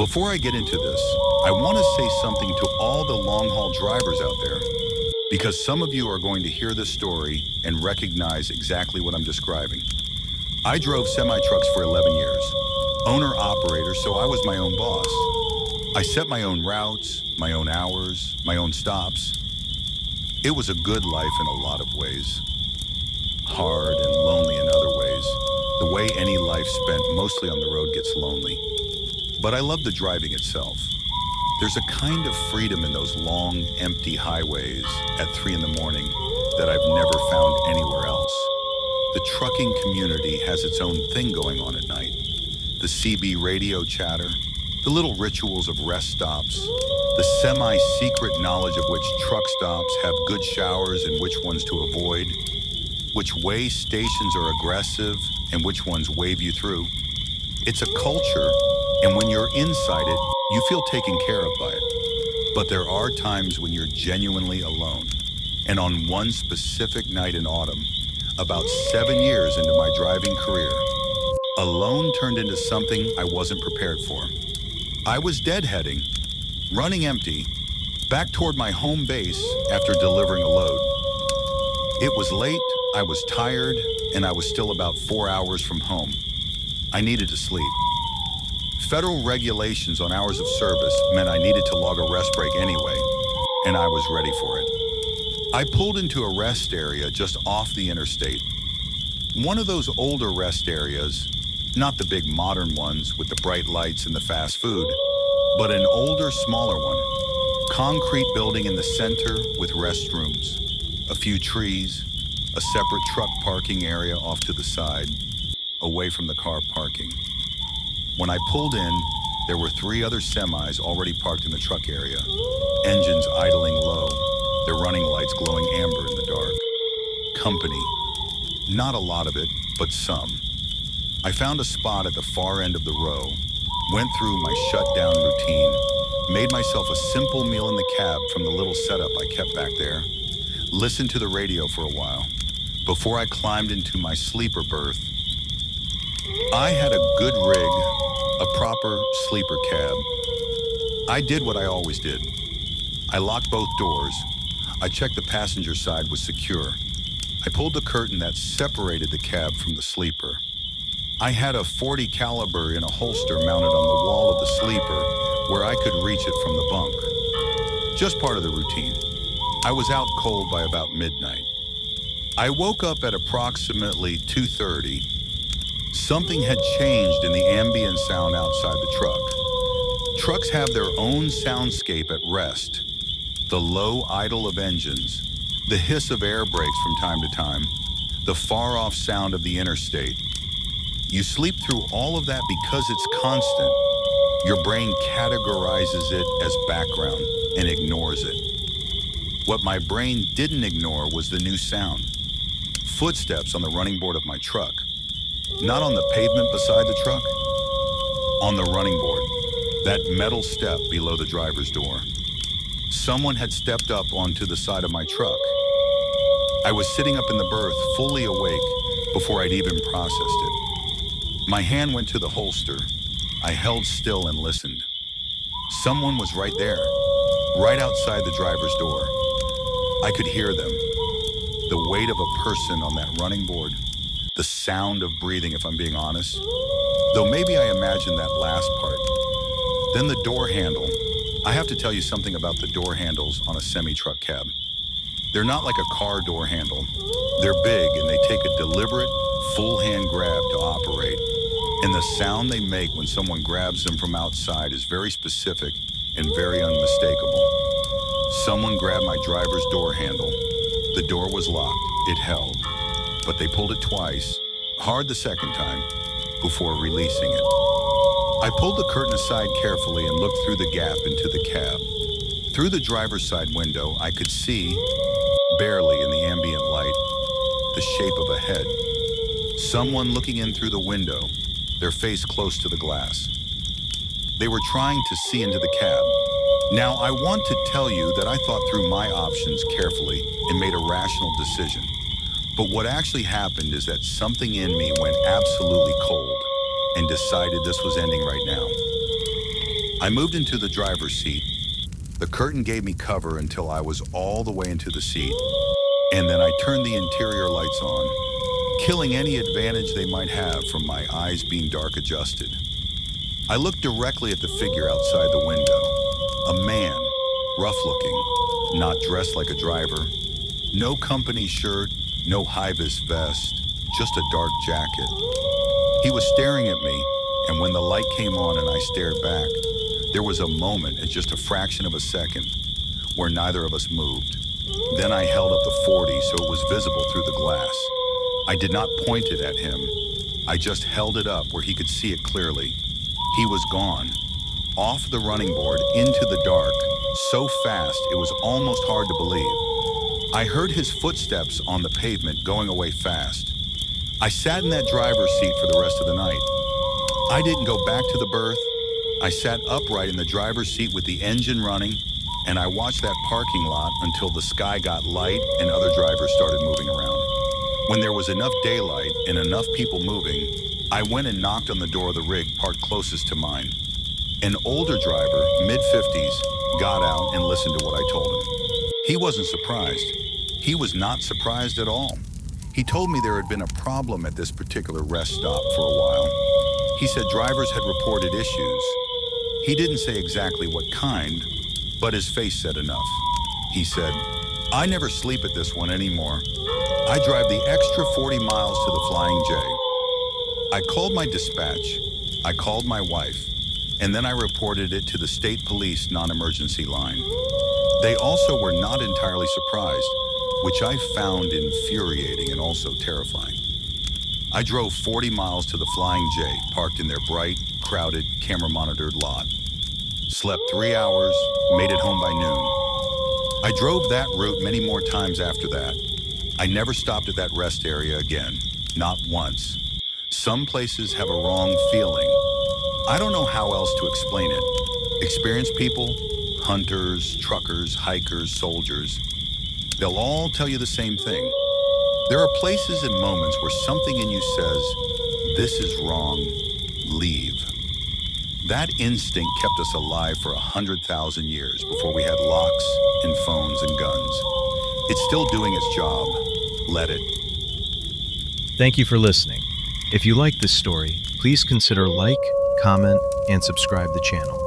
Before I get into this, I want to say something to all the long-haul drivers out there, because some of you are going to hear this story and recognize exactly what I'm describing. I drove semi-trucks for 11 years, owner-operator, so I was my own boss. I set my own routes, my own hours, my own stops. It was a good life in a lot of ways. Hard and lonely in other ways. The way any life spent mostly on the road gets lonely. But I love the driving itself. There's a kind of freedom in those long, empty highways at 3 in the morning that I've never found anywhere else. The trucking community has its own thing going on at night. The CB radio chatter, the little rituals of rest stops, the semi-secret knowledge of which truck stops have good showers and which ones to avoid, which way stations are aggressive and which ones wave you through. It's a culture, and when you're inside it, you feel taken care of by it. But there are times when you're genuinely alone. And on one specific night in autumn, about 7 years into my driving career, alone turned into something I wasn't prepared for. I was deadheading, running empty, back toward my home base after delivering a load. It was late, I was tired, and I was still about 4 hours from home. I needed to sleep. Federal regulations on hours of service meant I needed to log a rest break anyway, and I was ready for it. I pulled into a rest area just off the interstate. One of those older rest areas, not the big modern ones with the bright lights and the fast food, but an older, smaller one. Concrete building in the center with restrooms, a few trees, a separate truck parking area off to the side, away from the car parking. When I pulled in, there were 3 other semis already parked in the truck area, engines idling low, their running lights glowing amber in the dark. Company. Not a lot of it, but some. I found a spot at the far end of the row, went through my shutdown routine, made myself a simple meal in the cab from the little setup I kept back there, listened to the radio for a while, before I climbed into my sleeper berth. I had a good rig, a proper sleeper cab. I did what I always did. I locked both doors. I checked the passenger side was secure. I pulled the curtain that separated the cab from the sleeper. I had a .40 caliber in a holster mounted on the wall of the sleeper where I could reach it from the bunk. Just part of the routine. I was out cold by about midnight. I woke up at approximately 2:30. Something had changed in the ambient sound outside the truck. Trucks have their own soundscape at rest. The low idle of engines, the hiss of air brakes from time to time, the far-off sound of the interstate. You sleep through all of that because it's constant. Your brain categorizes it as background and ignores it. What my brain didn't ignore was the new sound. Footsteps on the running board of my truck. Not on the pavement beside the truck, on the running board, that metal step below the driver's door. Someone had stepped up onto the side of my truck. I was sitting up in the berth, fully awake, before I'd even processed it. My hand went to the holster. I held still and listened. Someone was right there, right outside the driver's door. I could hear them. The weight of a person on that running board. The sound of breathing, if I'm being honest. Though maybe I imagined that last part. Then the door handle. I have to tell you something about the door handles on a semi-truck cab. They're not like a car door handle. They're big and they take a deliberate, full hand grab to operate. And the sound they make when someone grabs them from outside is very specific and very unmistakable. Someone grabbed my driver's door handle. The door was locked. It held. But they pulled it twice, hard the second time, before releasing it. I pulled the curtain aside carefully and looked through the gap into the cab. Through the driver's side window, I could see, barely in the ambient light, the shape of a head. Someone looking in through the window, their face close to the glass. They were trying to see into the cab. Now, I want to tell you that I thought through my options carefully and made a rational decision. But what actually happened is that something in me went absolutely cold and decided this was ending right now. I moved into the driver's seat. The curtain gave me cover until I was all the way into the seat, and then I turned the interior lights on, killing any advantage they might have from my eyes being dark adjusted. I looked directly at the figure outside the window. A man, rough-looking, not dressed like a driver, no company shirt, no high-vis vest, just a dark jacket. He was staring at me, and when the light came on and I stared back, there was a moment, at just a fraction of a second, where neither of us moved. Then I held up the .40 so it was visible through the glass. I did not point it at him. I just held it up where he could see it clearly. He was gone, off the running board into the dark, so fast it was almost hard to believe. I heard his footsteps on the pavement going away fast. I sat in that driver's seat for the rest of the night. I didn't go back to the berth. I sat upright in the driver's seat with the engine running, and I watched that parking lot until the sky got light and other drivers started moving around. When there was enough daylight and enough people moving, I went and knocked on the door of the rig parked closest to mine. An older driver, mid-50s, got out and listened to what I told him. He wasn't surprised. He was not surprised at all. He told me there had been a problem at this particular rest stop for a while. He said drivers had reported issues. He didn't say exactly what kind, but his face said enough. He said, "I never sleep at this one anymore. I drive the extra 40 miles to the Flying J." I called my dispatch, I called my wife, and then I reported it to the state police non-emergency line. They also were not entirely surprised, which I found infuriating and also terrifying. I drove 40 miles to the Flying J, parked in their bright, crowded, camera-monitored lot. Slept 3 hours, made it home by noon. I drove that route many more times after that. I never stopped at that rest area again, not once. Some places have a wrong feeling. I don't know how else to explain it. Experienced people, hunters, truckers, hikers, soldiers, they'll all tell you the same thing. There are places and moments where something in you says, "This is wrong, leave." That instinct kept us alive for 100,000 years before we had locks and phones and guns. It's still doing its job. Let it. Thank you for listening. If you like this story, please consider like, comment, and subscribe the channel.